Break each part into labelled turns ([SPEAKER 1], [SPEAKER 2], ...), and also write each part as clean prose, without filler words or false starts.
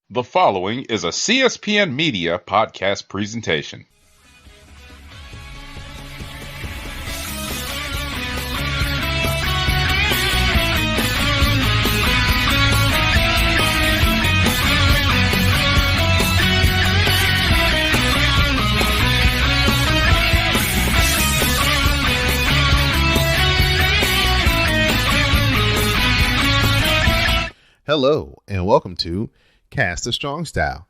[SPEAKER 1] The following is a CSPN Media podcast presentation.
[SPEAKER 2] Hello, and welcome to Cast a Strong Style.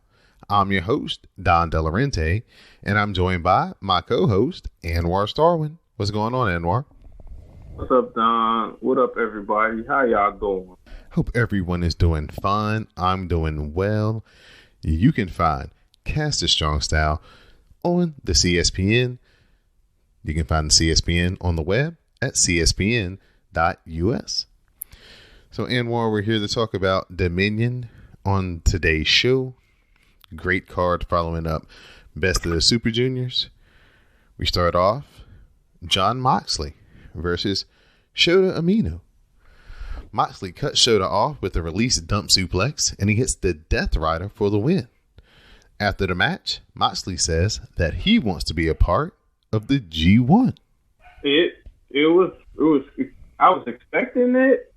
[SPEAKER 2] I'm your host, Don Delarente, and I'm joined by my co-host, Anwar Starwin. What's going on, Anwar?
[SPEAKER 3] What's up, Don? What up, everybody? How y'all doing?
[SPEAKER 2] Hope everyone is doing fine. I'm doing well. You can find Cast a Strong Style on the CSPN. You can find the CSPN on the web at cspn.us. So, Anwar, we're here to talk about Dominion on today's show. Great card following up Best of the Super Juniors. We start off Jon Moxley versus Shota Umino. Moxley cuts Shota off with a release dump suplex, and he hits the Death Rider for the win. After the match, Moxley says that he wants to be a part of the G1.
[SPEAKER 3] I was expecting it.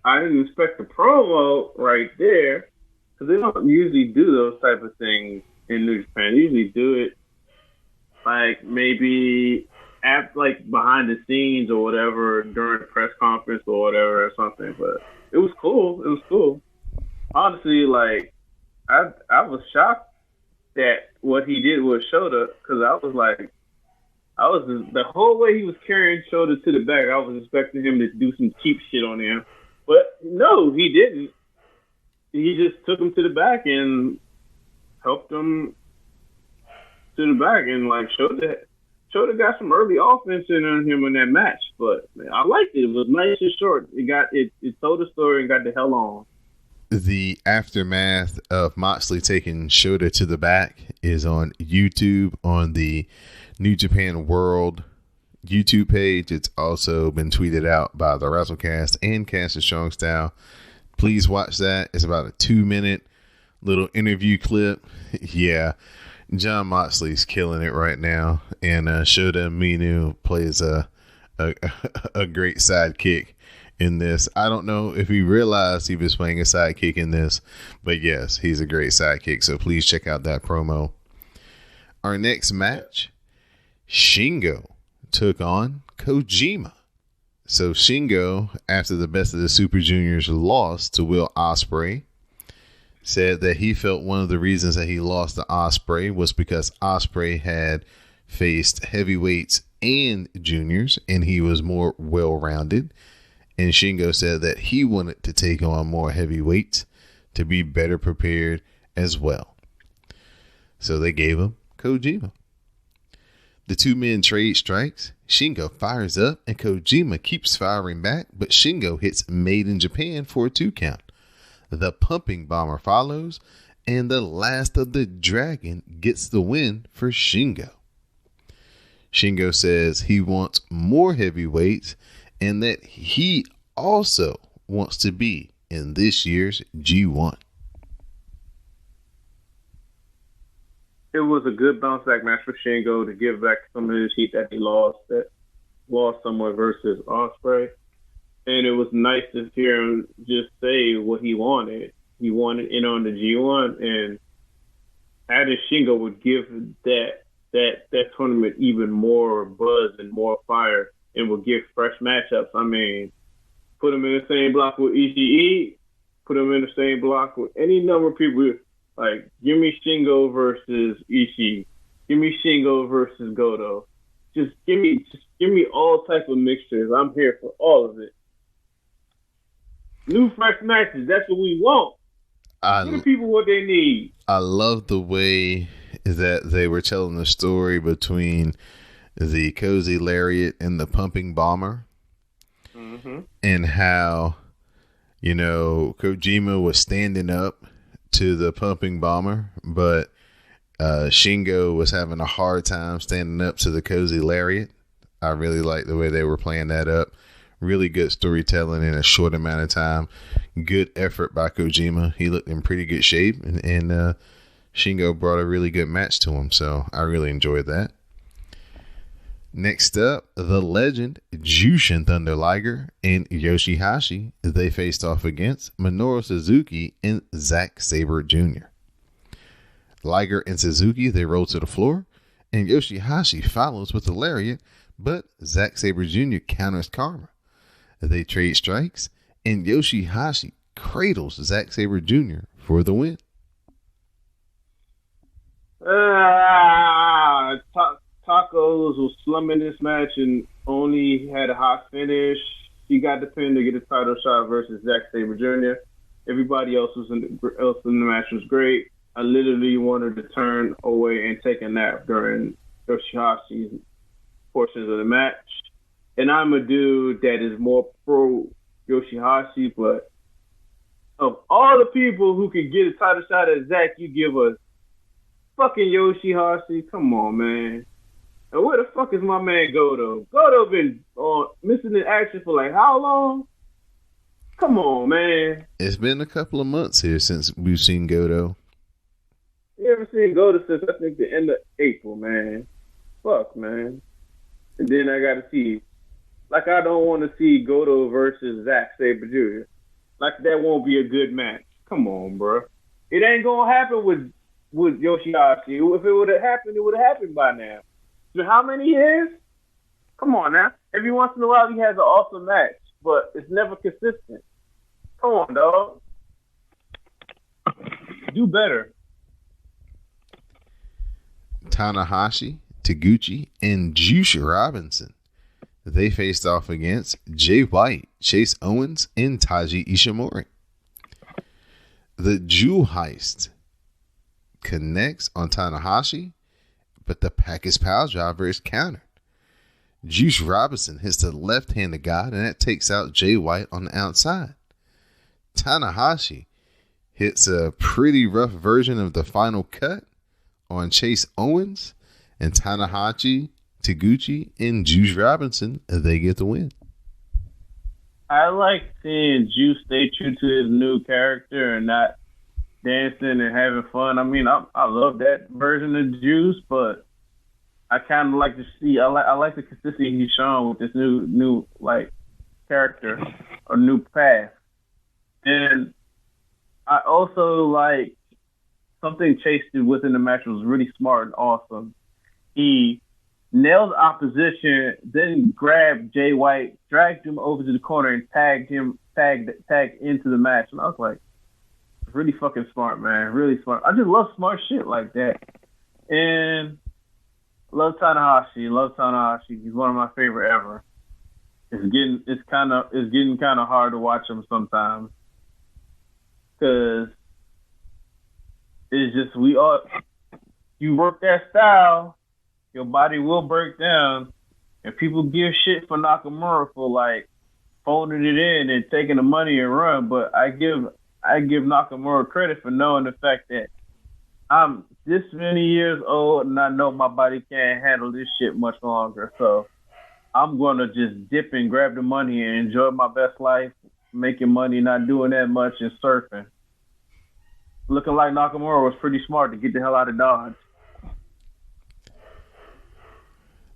[SPEAKER 3] I didn't expect the promo right there because they don't usually do those type of things in New Japan. They usually do it like maybe behind the scenes or whatever during a press conference or whatever or something. But it was cool. It was cool. Honestly, like I was shocked at what he did with Shota because the whole way he was carrying Shota to the back. I was expecting him to do some cheap shit on him. But no, he didn't. He just took him to the back and helped him to the back. And like Shota got some early offense in on him in that match. But man, I liked it. It was nice and short. It told the story and got the hell on.
[SPEAKER 2] The aftermath of Moxley taking Shota to the back is on YouTube on the New Japan World YouTube page. It's also been tweeted out by the WrestleCast and Cast a Strong Style. Please watch that. It's about a 2-minute little interview clip. Yeah, Jon Moxley's killing it right now, and Shota Umino plays a great sidekick in this. I don't know if he realized he was playing a sidekick in this, but yes, he's a great sidekick. So please check out that promo. Our next match, Shingo took on Kojima. So Shingo, after the Best of the Super Juniors loss to Will Ospreay, said that he felt one of the reasons that he lost to Ospreay was because Ospreay had faced heavyweights and juniors and he was more well-rounded. And Shingo said that he wanted to take on more heavyweights to be better prepared as well. So they gave him Kojima. The two men trade strikes. Shingo fires up and Kojima keeps firing back, but Shingo hits Made in Japan for a 2 count. The pumping bomber follows, and the Last of the Dragon gets the win for Shingo. Shingo says he wants more heavyweights and that he also wants to be in this year's G1.
[SPEAKER 3] It was a good bounce back match for Shingo to give back some of his heat that he lost somewhere versus Ospreay. And it was nice to hear him just say what he wanted. He wanted in on the G1, and added Shingo would give that tournament even more buzz and more fire and would give fresh matchups. I mean, put him in the same block with Ishii, put him in the same block with any number of people. Like, give me Shingo versus Ishii. Give me Shingo versus Goto. Just give me all type of mixtures. I'm here for all of it. New fresh matches. That's what we want. Give the people what they need.
[SPEAKER 2] I love the way that they were telling the story between the Cozy Lariat and the Pumping Bomber. Mm-hmm. And how, Kojima was standing up to the Pumping Bomber, but Shingo was having a hard time standing up to the Cozy Lariat. I really like the way they were playing that up. Really good storytelling in a short amount of time. Good effort by Kojima. He looked in pretty good shape, and Shingo brought a really good match to him, so I really enjoyed that. Next up, the legend Jushin Thunder Liger and Yoshihashi. They faced off against Minoru Suzuki and Zack Sabre Jr. Liger and Suzuki, they roll to the floor, and Yoshihashi follows with a lariat, but Zack Sabre Jr. counters karma. They trade strikes, and Yoshihashi cradles Zack Sabre Jr. for the win.
[SPEAKER 3] Tacos was slumming this match and only had a hot finish. He got the pin to get a title shot versus Zack Sabre Jr. Everybody else in the match was great. I literally wanted to turn away and take a nap during Yoshihashi's portions of the match. And I'm a dude that is more pro Yoshihashi, but of all the people who could get a title shot at Zack, you give us fucking Yoshihashi. Come on, man. And where the fuck is my man Goto? Goto been missing in action for like how long? Come on, man.
[SPEAKER 2] It's been a couple of months here since we've seen Goto.
[SPEAKER 3] You ever seen Goto since I think the end of April, man? Fuck, man. And then I gotta see, like I don't want to see Goto versus Zack Sabre Jr. Like that won't be a good match. Come on, bro. It ain't gonna happen with Yoshihashi. If it would have happened, it would have happened by now. So how many years? Come on now. Every once in a while he has an awesome match, but it's never consistent. Come on, dog. Do better.
[SPEAKER 2] Tanahashi, Taguchi, and Juice Robinson. They faced off against Jay White, Chase Owens, and Taiji Ishimori. The Jewel Heist connects on Tanahashi, but the package power driver is countered. Juice Robinson hits the left hand of God, and that takes out Jay White on the outside. Tanahashi hits a pretty rough version of the final cut on Chase Owens, and Tanahashi, Taguchi, and Juice Robinson, they get the win.
[SPEAKER 3] I like seeing Juice stay true to his new character and not dancing and having fun. I mean, I love that version of Juice, but I kind of like to see. I like the consistency he's shown with this new like character or new path, and I also like something Chase did within the match was really smart and awesome. He nailed opposition, then grabbed Jay White, dragged him over to the corner, and tagged into the match. And I was like, really fucking smart, man. Really smart. I just love smart shit like that. And love Tanahashi. He's one of my favorite ever. It's getting kind of hard to watch him sometimes because it's just you work that style, your body will break down, and people give shit for Nakamura for like phoning it in and taking the money and run. But I give Nakamura credit for knowing the fact that I'm this many years old and I know my body can't handle this shit much longer. So I'm gonna just dip and grab the money and enjoy my best life, making money, not doing that much, and surfing. Looking like Nakamura was pretty smart to get the hell out of Dodge.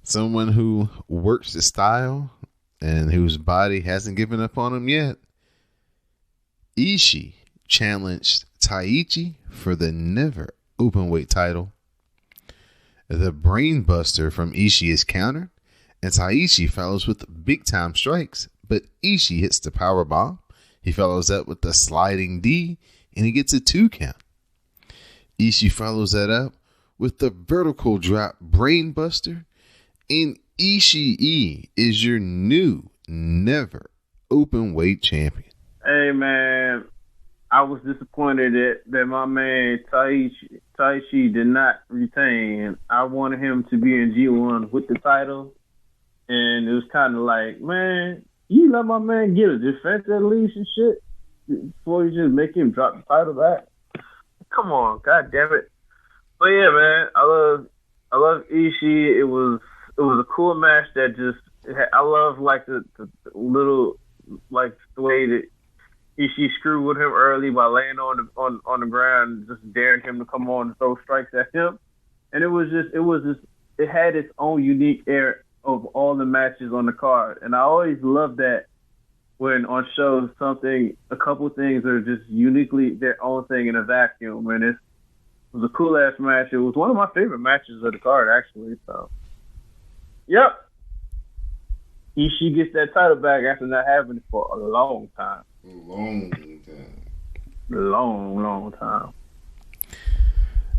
[SPEAKER 2] Someone who works the style and whose body hasn't given up on him yet. Ishii challenged Taichi for the never openweight title. The brainbuster from Ishii is countered, and Taichi follows with big time strikes, but Ishii hits the power bomb. He follows up with the sliding D, and he gets a 2 count. Ishii follows that up with the vertical drop brainbuster, and Ishii is your new never openweight champion.
[SPEAKER 3] Hey man, I was disappointed that my man Taichi did not retain. I wanted him to be in G1 with the title, and it was kind of like, man, you let my man get a defense at least and shit before you just make him drop the title back. Come on, god damn it. But yeah, man, I love Ishii. It was a cool match that just I love like the little like the way that she screwed with him early by laying on the ground, just daring him to come on and throw strikes at him. And it had its own unique air of all the matches on the card. And I always love that when on shows a couple things are just uniquely their own thing in a vacuum. And it was a cool ass match. It was one of my favorite matches of the card, actually. So, yep. Ishii gets that title back after not having it for a long time. Long time.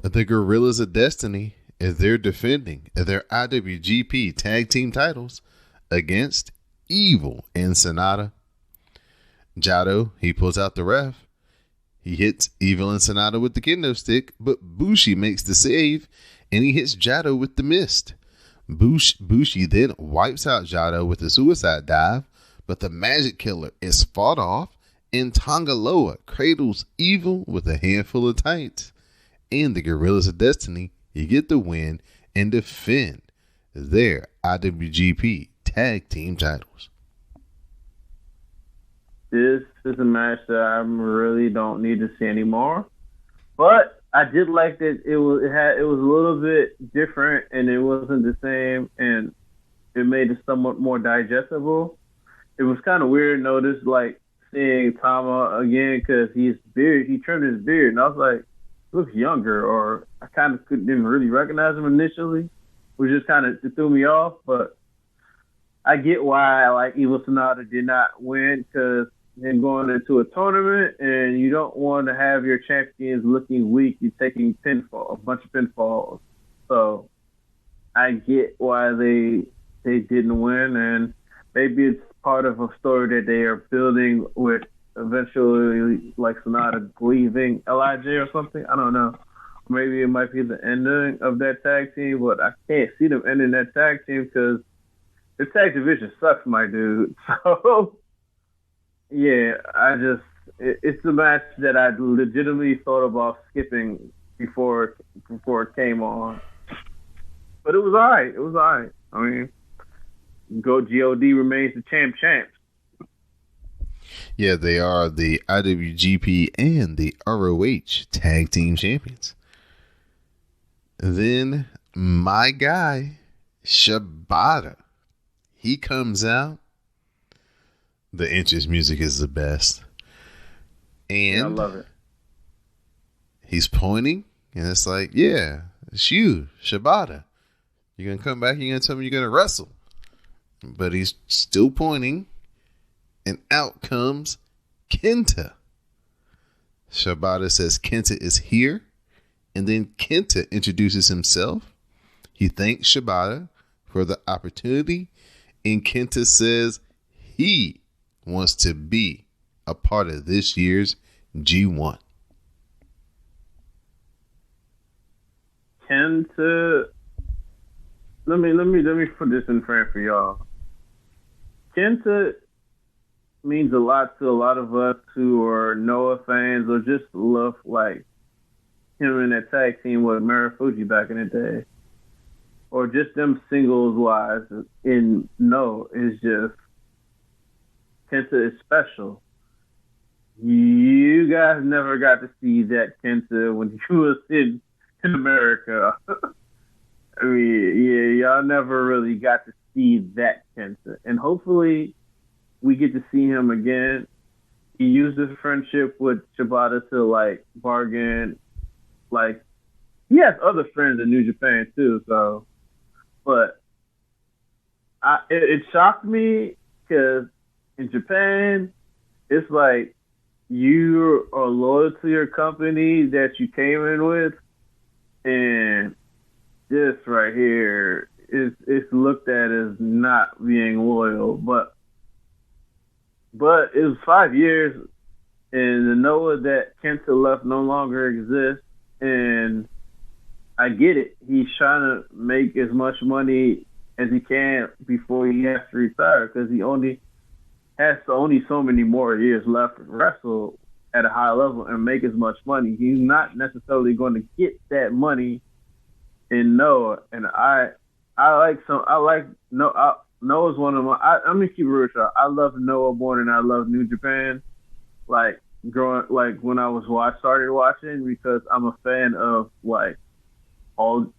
[SPEAKER 2] The Guerrillas of Destiny, as they're defending their IWGP Tag Team titles against Evil and Sonata. Jado, he pulls out the ref. He hits Evil and Sonata with the kendo stick, but Bushi makes the save, and he hits Jado with the mist. Bushi then wipes out Jado with a suicide dive, but the Magic Killer is fought off, and Tongaloa cradles Evil with a handful of tights. And the Guerrillas of Destiny, you get the win and defend their IWGP Tag Team titles.
[SPEAKER 3] This is a match that I really don't need to see anymore. But I did like that it was a little bit different and it wasn't the same, and it made it somewhat more digestible. It was kind of weird notice like seeing Tama again because he trimmed his beard, and I was like, looks younger, or I kind of didn't really recognize him initially, which just kind of threw me off. But I get why like Evil Sonata did not win, because then going into a tournament and you don't want to have your champions looking weak, you're taking a bunch of pinfalls. So I get why they didn't win, and maybe it's part of a story that they are building with eventually like Sonata leaving LIJ or something. I don't know. Maybe it might be the ending of that tag team, but I can't see them ending that tag team because the tag division sucks, my dude. So yeah, it's a match that I legitimately thought about skipping before it came on. But it was alright. I mean, God remains the champs.
[SPEAKER 2] Yeah, they are the IWGP and the ROH Tag Team Champions. Then my guy, Shibata, he comes out. The entrance music is the best. And
[SPEAKER 3] I love it.
[SPEAKER 2] He's pointing, and it's like, yeah, it's you, Shibata. You're going to come back, you're going to tell me you're going to wrestle. But he's still pointing, and out comes Kenta. Shibata says Kenta is here, and then Kenta introduces himself. He thanks Shibata for the opportunity, and Kenta says he wants to be a part of this year's G1.
[SPEAKER 3] Kenta, let me put this in frame for y'all. Kenta means a lot to a lot of us who are Noah fans or just love like him in that tag team with Marufuji back in the day, or just them singles wise. In No, is just Kenta is special. You guys never got to see that Kenta when you was in America. I mean, yeah, y'all never really got to see that Kenta. And hopefully we get to see him again. He used his friendship with Shibata to, like, bargain. Like, he has other friends in New Japan, too, so. But it shocked me because in Japan, it's like you are loyal to your company that you came in with, and this right here it's looked at as not being loyal. But it was 5 years, and the Noah that Kenta left no longer exists, and I get it. He's trying to make as much money as he can before he has to retire, because he only has so many more years left to wrestle at a high level and make as much money. He's not necessarily going to get that money in Noah, and I Noah's one of my. I'm gonna keep it real with y'all. I love Noah more than I love New Japan. Like when I was started watching, because I'm a fan of like all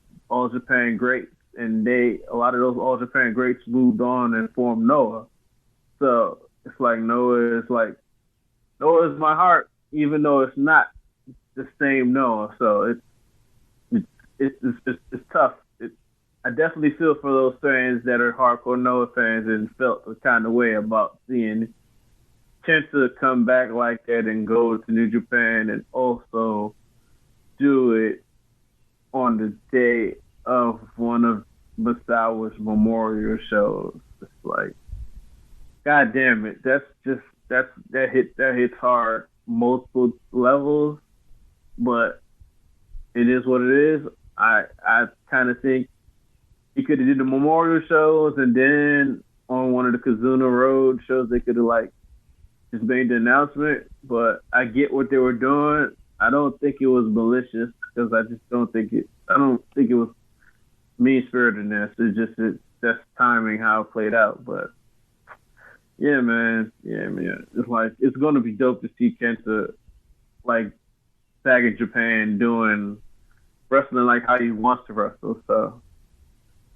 [SPEAKER 3] Japan greats, and a lot of those all Japan greats moved on and formed Noah. So it's like Noah is my heart, even though it's not the same Noah. So it's tough. I definitely feel for those fans that are hardcore Noah fans and felt a kind of way about seeing Kenta come back like that and go to New Japan and also do it on the day of one of Misawa's memorial shows. It's like, God damn it, that hits hard multiple levels, but it is what it is. I kind of think he could have did the memorial shows, and then on one of the Kazuna Road shows they could have like just made the announcement. But I get what they were doing. I don't think it was malicious, because I don't think it was mean-spiritedness. It's that's timing how it played out. But yeah, man. It's like, it's gonna be dope to see Kenta like back in Japan doing wrestling like how he wants to wrestle. So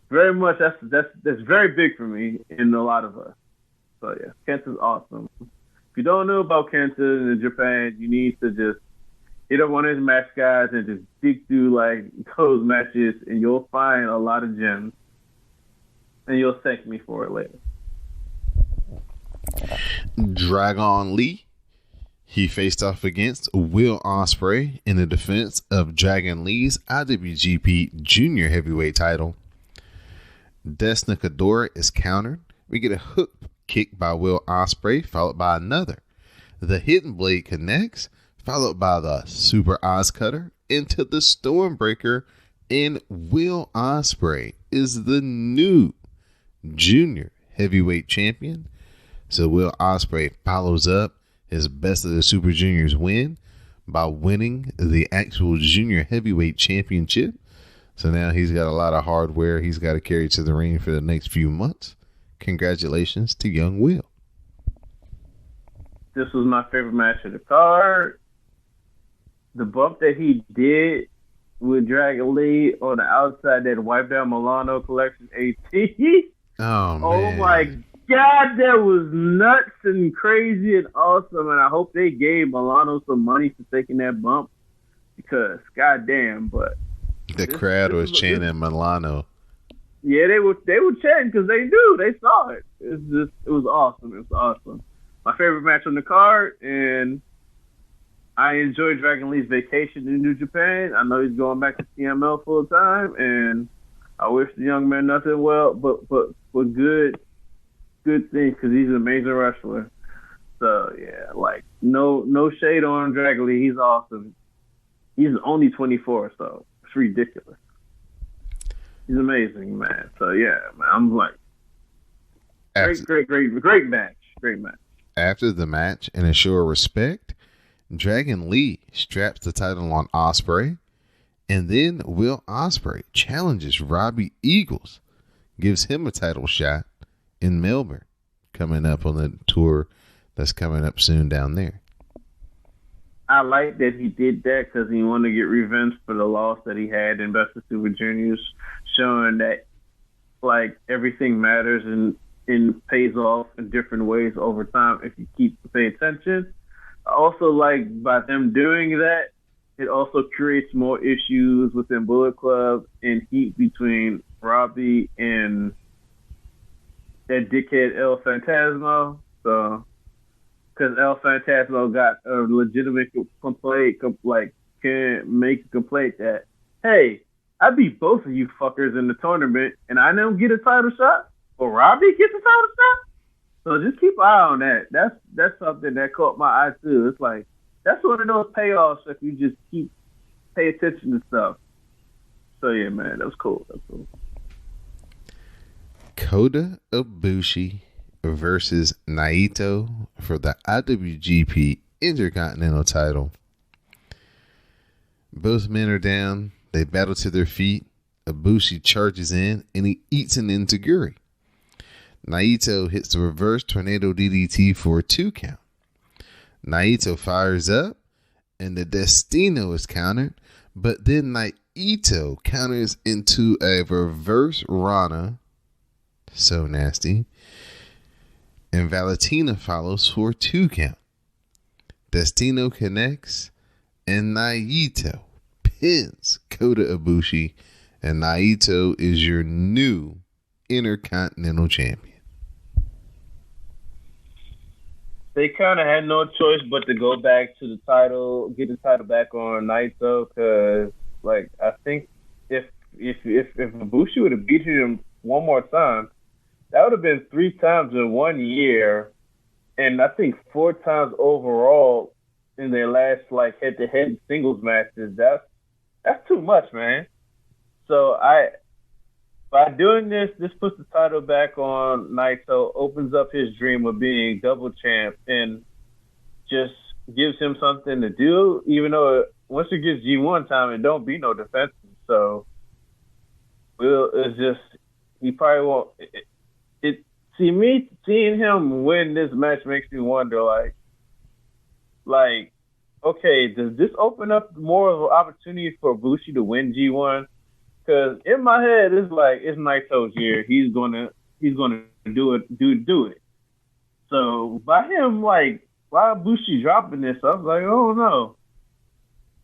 [SPEAKER 3] very much that's very big for me and a lot of us. So yeah, Kenta's awesome. If you don't know about Kenta in Japan, you need to just hit up one of his match guys and just dig through like those matches, and you'll find a lot of gems. And you'll thank me for it later.
[SPEAKER 2] Dragon Lee, he faced off against Will Ospreay in the defense of Dragon Lee's IWGP Junior Heavyweight Title. Desna Kadora is countered. We get a hook kick by Will Ospreay, followed by another. The Hidden Blade connects, followed by the Super Oz Cutter into the Stormbreaker, and Will Ospreay is the new Junior Heavyweight Champion. So Will Ospreay follows up his Best of the Super Juniors win by winning the actual Junior Heavyweight Championship. So now he's got a lot of hardware he's got to carry to the ring for the next few months. Congratulations to young Will.
[SPEAKER 3] This was my favorite match of the card. The bump that he did with Dragon Lee on the outside that wiped out Milano Collection AT.
[SPEAKER 2] Oh, man.
[SPEAKER 3] Oh, my God, that was nuts and crazy and awesome. And I hope they gave Milano some money for taking that bump, because goddamn, but
[SPEAKER 2] the crowd was chanting Milano.
[SPEAKER 3] Yeah, they were chanting because they knew, they saw it. It was awesome. It was awesome. My favorite match on the card, and I enjoyed Dragon Lee's vacation in New Japan. I know he's going back to CML full time, and I wish the young man nothing but good things, because he's an amazing wrestler. So yeah, like no shade on Dragon Lee. He's awesome. He's only 24, so it's ridiculous. He's amazing, man. So yeah, man, I'm like, great match.
[SPEAKER 2] After the match, in a show of respect, Dragon Lee straps the title on Ospreay, and then Will Ospreay challenges Robbie Eagles, gives him a title shot in Melbourne, coming up on the tour that's coming up soon down there.
[SPEAKER 3] I like that he did that, because he wanted to get revenge for the loss that he had in Best of Super Juniors, showing that like everything matters and pays off in different ways over time if you keep paying attention. I also like, by them doing that, it also creates more issues within Bullet Club and heat between Robbie and that dickhead El Phantasmo. So, because El Phantasmo got a legitimate complaint, can make a complaint that, hey, I beat both of you fuckers in the tournament and I don't get a title shot, or Robbie gets a title shot. So just keep an eye on that. That's something that caught my eye too. It's like, that's one of those payoffs if you just pay attention to stuff. So yeah, man, that was cool.
[SPEAKER 2] Kota Ibushi versus Naito for the IWGP Intercontinental title. Both men are down. They battle to their feet. Ibushi charges in and he eats an enziguri. Naito hits the reverse tornado DDT for a 2 count. Naito fires up, and the Destino is countered, but then Naito counters into a reverse Rana. So nasty. And Valentina follows for a 2 count. Destino connects, and Naito pins Kota Ibushi, and Naito is your new Intercontinental Champion.
[SPEAKER 3] They kind of had no choice but to go back to the title, get the title back on Naito, because, like, I think if Ibushi would have beaten him one more time, that would have been 3 times in 1 year, and I think 4 times overall in their last, like, head-to-head singles matches. That's too much, man. So by doing this puts the title back on Naito, opens up his dream of being double champ, and just gives him something to do, even though once it gets G1 time, it don't be no defense. So, it's just, he probably won't. Seeing him win this match makes me wonder, like, okay, does this open up more of an opportunity for Ibushi to win G1? Because in my head, it's like, it's Naito's year. He's gonna do it. So by him, like, why Ibushi dropping this? I was like, oh no.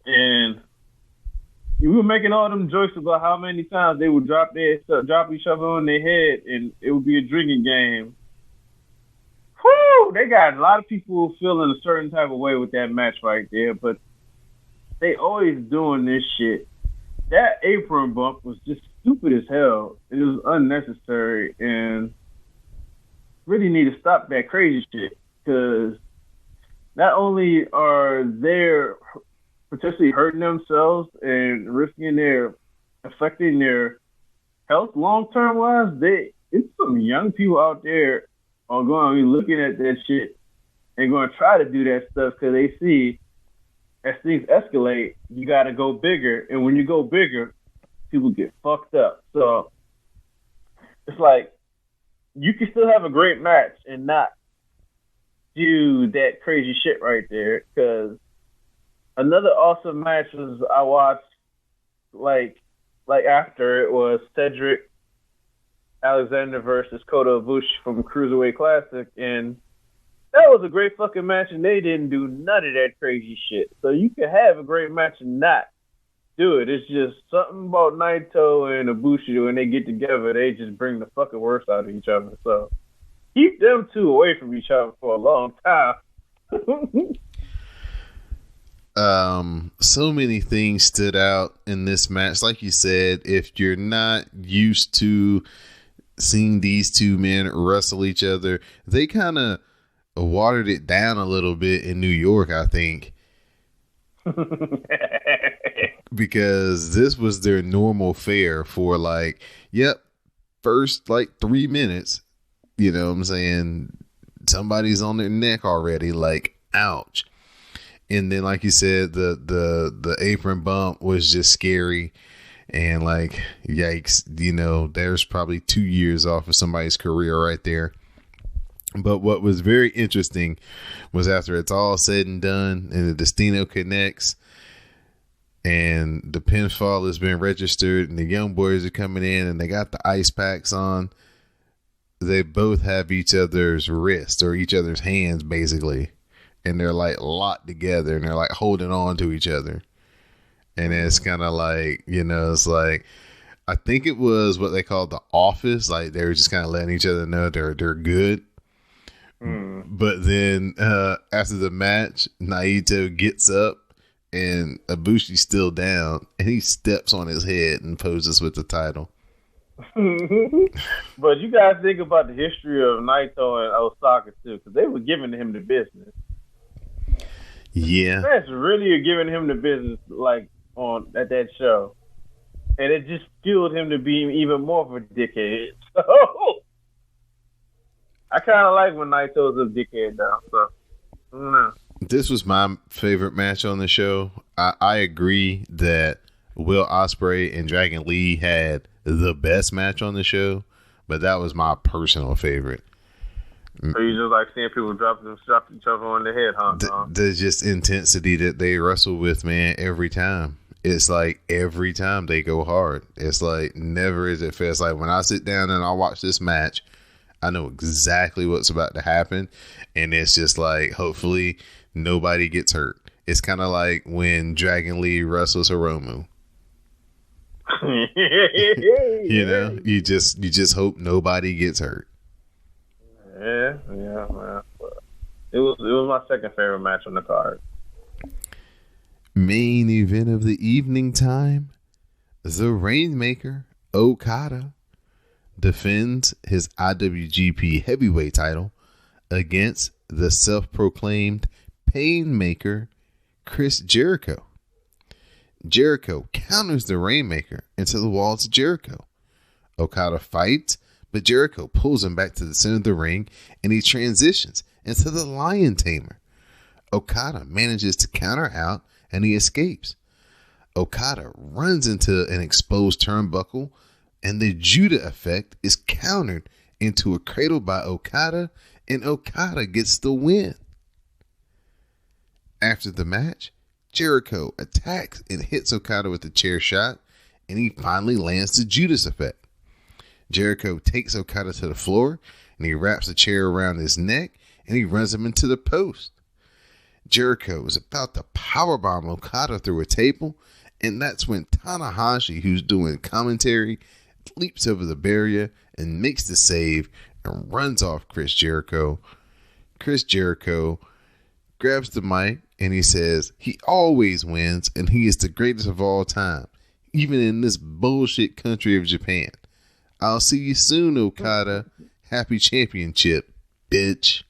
[SPEAKER 3] And we were making all them jokes about how many times they would drop each other on their head, and it would be a drinking game. Whew! They got a lot of people feeling a certain type of way with that match right there, but they always doing this shit. That apron bump was just stupid as hell. It was unnecessary, and really need to stop that crazy shit, because not only are they potentially hurting themselves and affecting their health long-term wise, it's some young people out there are going to be looking at that shit and going to try to do that stuff because they see as things escalate, you got to go bigger. And when you go bigger, people get fucked up. So it's like, you can still have a great match and not do that crazy shit right there. Because another awesome match was I watched, like after it was Cedric Alexander versus Kota Ibushi from Cruiserweight Classic, and that was a great fucking match, and they didn't do none of that crazy shit. So you can have a great match and not do it. It's just something about Naito and Ibushi, when they get together, they just bring the fucking worst out of each other. So keep them two away from each other for a long time.
[SPEAKER 2] So many things stood out in this match. Like you said, if you're not used to seeing these two men wrestle each other, they kind of watered it down a little bit in New York, I think. Because this was their normal fare for first 3 minutes, you know what I'm saying? Somebody's on their neck already, ouch. And then, like you said, the apron bump was just scary. And yikes, there's probably 2 years off of somebody's career right there. But what was very interesting was after it's all said and done and the Destino connects and the pinfall has been registered and the young boys are coming in and they got the ice packs on, they both have each other's wrists or each other's hands basically. And they're locked together and they're holding on to each other. And it's kind of it's I think it was what they called the office. They were just kind of letting each other know they're good. But then after the match, Naito gets up and Ibushi's still down and he steps on his head and poses with the title.
[SPEAKER 3] But you guys think about the history of Naito and Osaka too, because they were giving him the business.
[SPEAKER 2] Yeah,
[SPEAKER 3] that's really giving him the business at that show, and it just fueled him to be even more of a dickhead. So I kind of like when Naito's a dickhead now. So I don't know.
[SPEAKER 2] This was my favorite match on the show. I agree that Will Ospreay and Dragon Lee had the best match on the show, but that was my personal favorite.
[SPEAKER 3] So you just like seeing people drop each other on the head, huh?
[SPEAKER 2] There's just intensity that they wrestle with, man, every time. It's like every time they go hard. It's like never is it fair. It's like when I sit down and I watch this match, I know exactly what's about to happen. And it's just like, hopefully nobody gets hurt. It's kind of like when Dragon Lee wrestles Hiromu. You know, you just hope nobody gets hurt.
[SPEAKER 3] Yeah, man. It was my second favorite match on the card.
[SPEAKER 2] Main event of the evening time, the Rainmaker, Okada, defends his IWGP Heavyweight Title against the self-proclaimed Painmaker, Chris Jericho. Jericho counters the Rainmaker into the walls of Jericho. Okada fights, but Jericho pulls him back to the center of the ring, and he transitions into the Lion Tamer. Okada manages to counter out, and he escapes. Okada runs into an exposed turnbuckle, and the Judah effect is countered into a cradle by Okada, and Okada gets the win. After the match, Jericho attacks and hits Okada with a chair shot, and he finally lands the Judas effect. Jericho takes Okada to the floor, and he wraps the chair around his neck, and he runs him into the post. Jericho is about to powerbomb Okada through a table, and that's when Tanahashi, who's doing commentary, leaps over the barrier and makes the save and runs off Chris Jericho. Chris Jericho grabs the mic and he says he always wins and he is the greatest of all time, even in this bullshit country of Japan. I'll see you soon, Okada. Happy championship, bitch.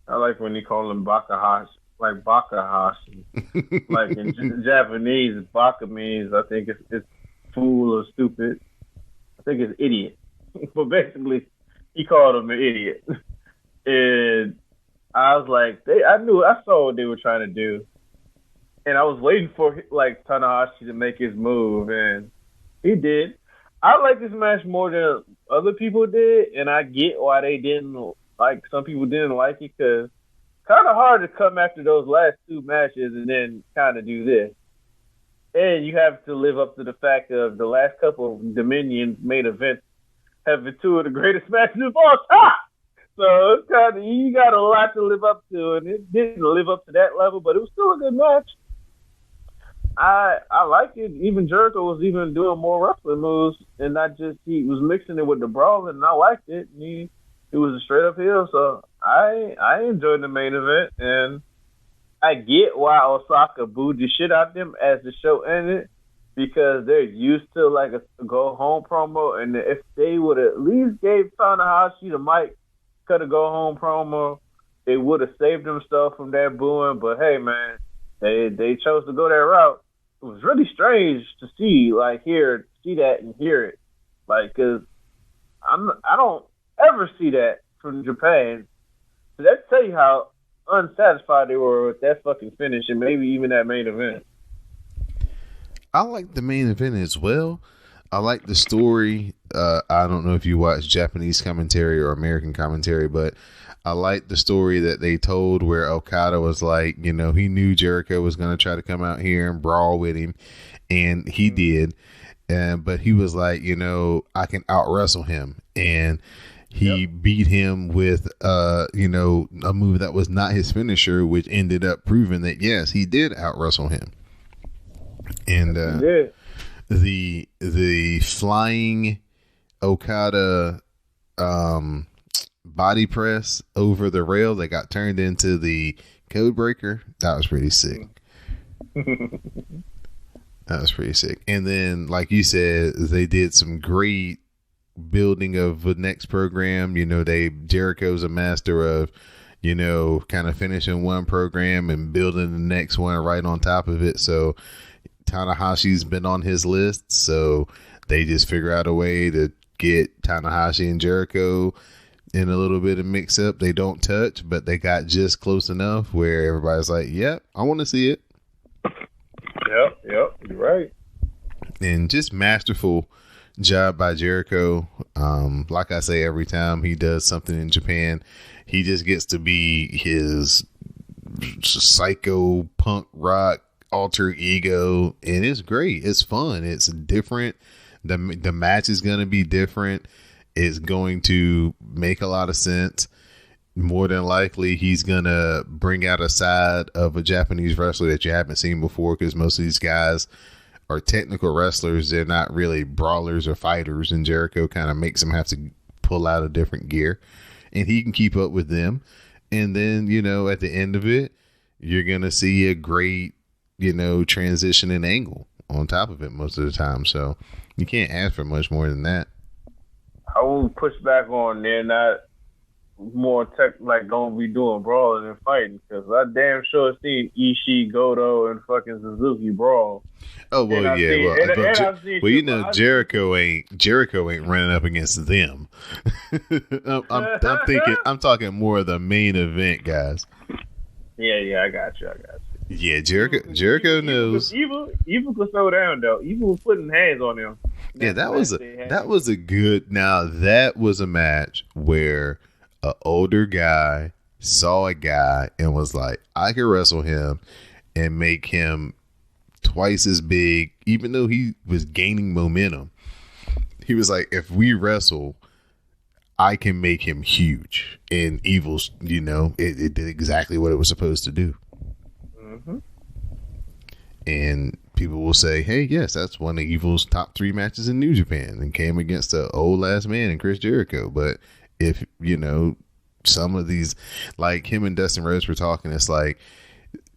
[SPEAKER 3] I like when they call him Bakahashi, like Bakahashi. Like in Japanese, Baka means, I think it's fool or stupid. I think it's idiot. But basically, he called him an idiot. And I was like, I saw what they were trying to do. And I was waiting for like Tanahashi to make his move, and he did. I like this match more than other people did, and I get why they didn't. Like, some people didn't like it, because kind of hard to come after those last two matches and then kind of do this. And you have to live up to the fact of the last couple of Dominion main events have been two of the greatest matches of all time. So it's kind of, you got a lot to live up to, and it didn't live up to that level, but it was still a good match. I like it. Even Jericho was even doing more wrestling moves, and not just, he was mixing it with the brawling, and I liked it. And it was a straight up heel, so I enjoyed the main event, and I get why Osaka booed the shit out of them as the show ended, because they're used to like a go home promo, and if they would at least gave Tanahashi the mic, cut a go home promo, they would have saved themselves from that booing. But hey, man, they chose to go that route. It was really strange to see that and hear it, like, because I don't ever see that from Japan. So that tell you how unsatisfied they were with that fucking finish, and maybe even that main event.
[SPEAKER 2] I like the main event as well. I like the story. I don't know if you watch Japanese commentary or American commentary, but I like the story that they told where Okada was like, he knew Jericho was going to try to come out here and brawl with him, and he did. But he was like, I can out wrestle him, and he beat him with, a move that was not his finisher, which ended up proving that, yes, he did out wrestle him. And the flying Okada body press over the rail that got turned into the code breaker, that was pretty sick. That was pretty sick. And then, like you said, they did some great building of the next program. Jericho's a master of, kind of finishing one program and building the next one right on top of it. So Tanahashi's been on his list, so they just figure out a way to get Tanahashi and Jericho in a little bit of mix up. They don't touch, but they got just close enough where everybody's like, yep, I want to see it.
[SPEAKER 3] Yep, you're right.
[SPEAKER 2] And just masterful job by Jericho. Like I say, every time he does something in Japan, he just gets to be his psycho punk rock alter ego, and it's great. It's fun. It's different. The match is going to be different. It's going to make a lot of sense. More than likely, he's going to bring out a side of a Japanese wrestler that you haven't seen before, because most of these guys are technical wrestlers. They're not really brawlers or fighters, and Jericho kind of makes them have to pull out a different gear, and he can keep up with them. And then, at the end of it, you're going to see a great, transition and angle on top of it most of the time. So you can't ask for much more than that.
[SPEAKER 3] I will push back on they're not more going to be doing brawling and fighting, because I damn sure seen Ishii, Goto, and fucking Suzuki brawl.
[SPEAKER 2] Oh well, yeah. Jericho ain't running up against them. I'm talking more of the main event guys.
[SPEAKER 3] Yeah, I got you.
[SPEAKER 2] Yeah, Jericho knows.
[SPEAKER 3] Evil could throw down though. Evil was putting hands on him.
[SPEAKER 2] Yeah, that was a good. Now that was a match where an older guy saw a guy and was like, I could wrestle him and make him twice as big, even though he was gaining momentum. He was like, if we wrestle, I can make him huge. And Evil's, it did exactly what it was supposed to do. Mm-hmm. And people will say, hey, yes, that's one of Evil's top 3 matches in New Japan, and came against an old ass man in Chris Jericho. But if, some of these, like him and Dustin Rhodes were talking, it's like,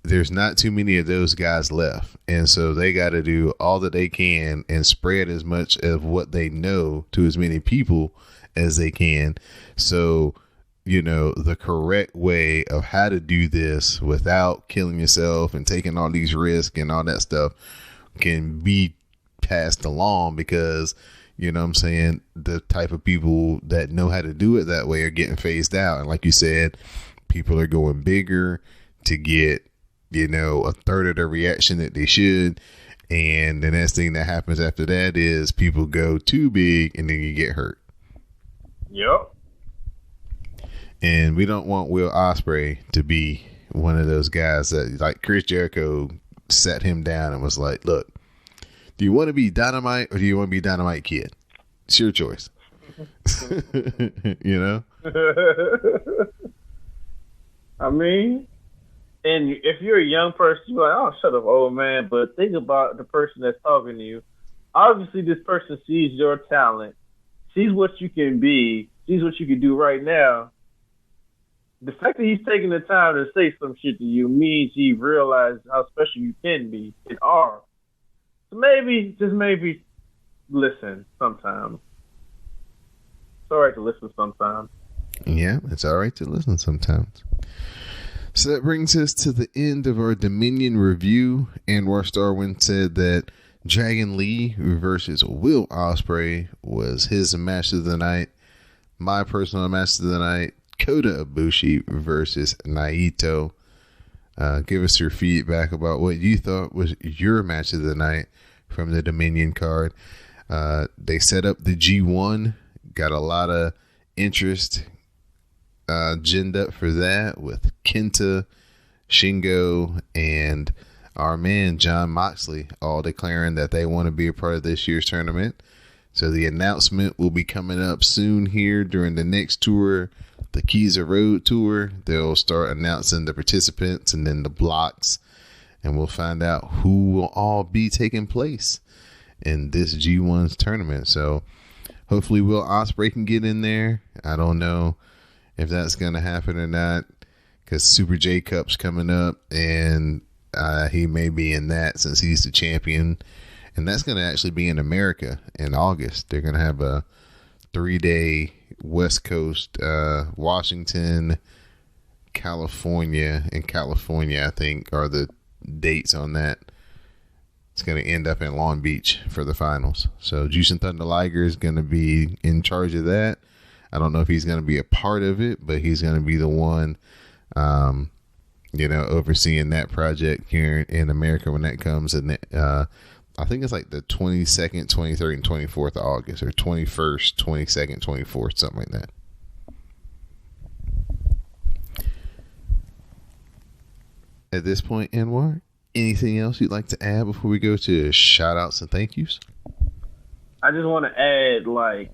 [SPEAKER 2] there's not too many of those guys left. And so they got to do all that they can and spread as much of what they know to as many people as they can. So, the correct way of how to do this without killing yourself and taking all these risks and all that stuff can be passed along, because, the type of people that know how to do it that way are getting phased out. And like you said, people are going bigger to get, a third of the reaction that they should. And the next thing that happens after that is people go too big and then you get hurt.
[SPEAKER 3] Yep.
[SPEAKER 2] And we don't want Will Ospreay to be one of those guys that, like Chris Jericho, sat him down and was like, look, do you want to be Dynamite or do you want to be Dynamite Kid? It's your choice.
[SPEAKER 3] I mean, and if you're a young person, you're like, oh, shut up, old man. But think about the person that's talking to you. Obviously, this person sees your talent, sees what you can be, sees what you can do right now. The fact that he's taking the time to say some shit to you means he realized how special you can be and are. So maybe, just maybe, listen sometimes. It's all right to listen sometimes.
[SPEAKER 2] Yeah, it's all right to listen sometimes. So that brings us to the end of our Dominion review. Anwar Starwin said that Dragon Lee versus Will Ospreay was his match of the night. My personal match of the night, Kota Ibushi versus Naito. Give us your feedback about what you thought was your match of the night from the Dominion card. They set up the G1, got a lot of interest ginned up for that with Kenta, Shingo, and our man Jon Moxley all declaring that they want to be a part of this year's tournament. So the announcement will be coming up soon here during the next tour, the Keys Road tour. They'll start announcing the participants and then the blocks, and we'll find out who will all be taking place in this G1's tournament. So hopefully Will Ospreay can get in there. I don't know if that's going to happen or not, because Super J Cup's coming up, and he may be in that since he's the champion. And that's going to actually be in America in August. They're going to have a 3-day West Coast, Washington, California, and California, I think, are the dates on that. It's going to end up in Long Beach for the finals. So Jushin Thunder Liger is going to be in charge of that. I don't know if he's going to be a part of it, but he's going to be the one, overseeing that project here in America when that comes. And I think it's like the 22nd, 23rd, and 24th of August, or 21st, 22nd, 24th, something like that. At this point, Anwar, anything else you'd like to add before we go to shout outs and thank yous?
[SPEAKER 3] I just want to add, like,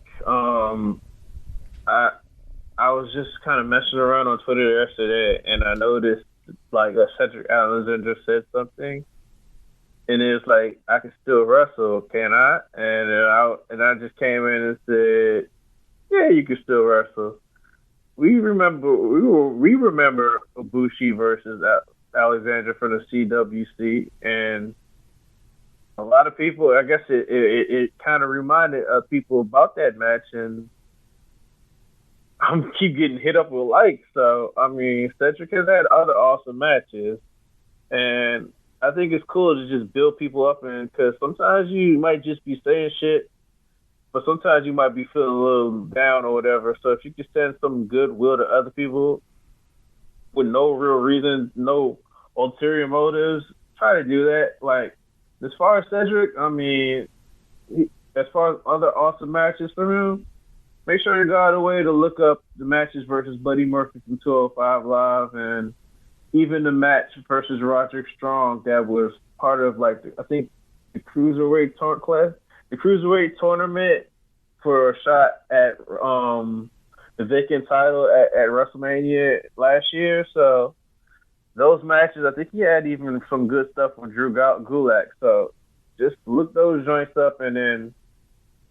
[SPEAKER 3] I was just kind of messing around on Twitter yesterday, and I noticed, like, Cedric Alexander said something, and it's like, I can still wrestle, can I? And I just came in and said, yeah, you can still wrestle. We remember Ibushi versus Alexander from the CWC, and a lot of people, I guess it kind of reminded people about that match, and I keep getting hit up with likes. So, I mean, Cedric has had other awesome matches, and I think it's cool to just build people up, and because sometimes you might just be saying shit, but sometimes you might be feeling a little down or whatever. So if you can send some goodwill to other people with no real reason, no ulterior motives, try to do that. Like, as far as Cedric, I mean, as far as other awesome matches for him, make sure you go out of the way to look up the matches versus Buddy Murphy from 205 Live, and even the match versus Roderick Strong that was part of, like, I think the Cruiserweight tournament for a shot at the vacant title at WrestleMania last year. So those matches, I think he had even some good stuff with Drew Gulak. So just look those joints up and then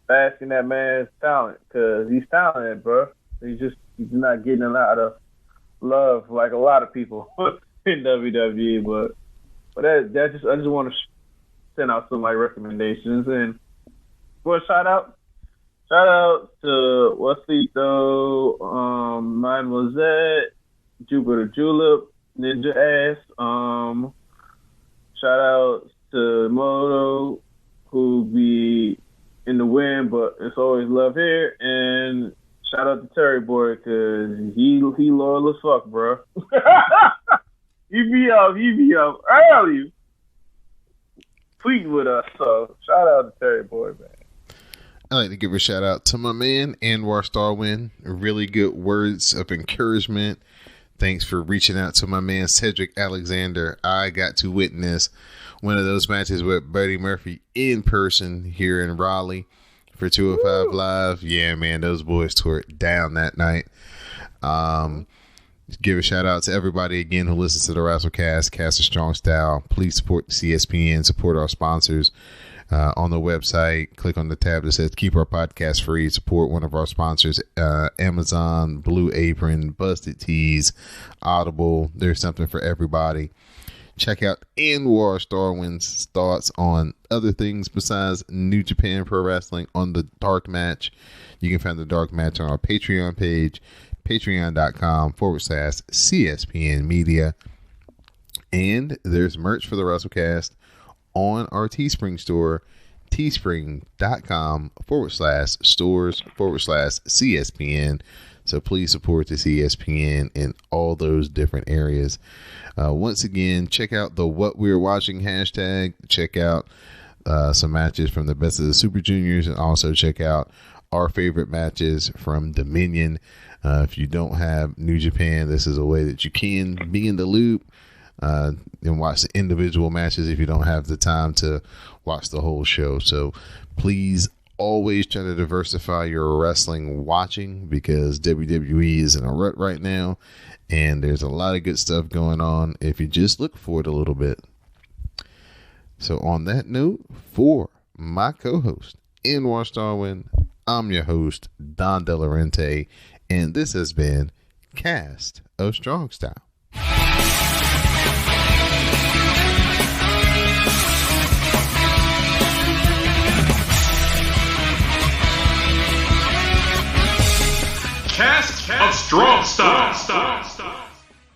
[SPEAKER 3] bask in that man's talent, because he's talented, bro. He's not getting a lot of love like a lot of people in WWE. But I just want to send out some, like, recommendations. And for a shout out to Wasito, Mademoiselle, Jupiter Julep, Ninja Ass. Shout out to Moto, who be in the wind, but it's always love here. And shout out to Terry Boy, because he loyal as fuck, bro. he be up early tweeting with us. So shout out to Terry Boy, man.
[SPEAKER 2] I'd like to give a shout out to my man, Anwar Starwin. Really good words of encouragement. Thanks for reaching out to my man, Cedric Alexander. I got to witness one of those matches with Buddy Murphy in person here in Raleigh for 205 Live. Yeah, man, those boys tore it down that night. Give a shout out to everybody again who listens to the WrestleCast, Cast a Strong Style. Please support CSPN, support our sponsors. On the website, click on the tab that says keep our podcast free. Support one of our sponsors, Amazon, Blue Apron, Busted Tees, Audible. There's something for everybody. Check out Anwar Starwin's thoughts on other things besides New Japan Pro Wrestling on the Dark Match. You can find the Dark Match on our Patreon page, patreon.com/CSPN Media. And there's merch for the WrestleCast on our Teespring store, teespring.com/stores/CSPN. So please support the CSPN in all those different areas. Once again, check out the What We're Watching hashtag. Check out some matches from the Best of the Super Juniors, and also check out our favorite matches from Dominion. If you don't have New Japan, this is a way that you can be in the loop and watch the individual matches if you don't have the time to watch the whole show. So please always try to diversify your wrestling watching, because WWE is in a rut right now and there's a lot of good stuff going on if you just look for it a little bit. So on that note, for my co-host Anwar Starwin, I'm your host Don Delarente, and this has been Cast of Strong Style.
[SPEAKER 1] Cast of Strong Style.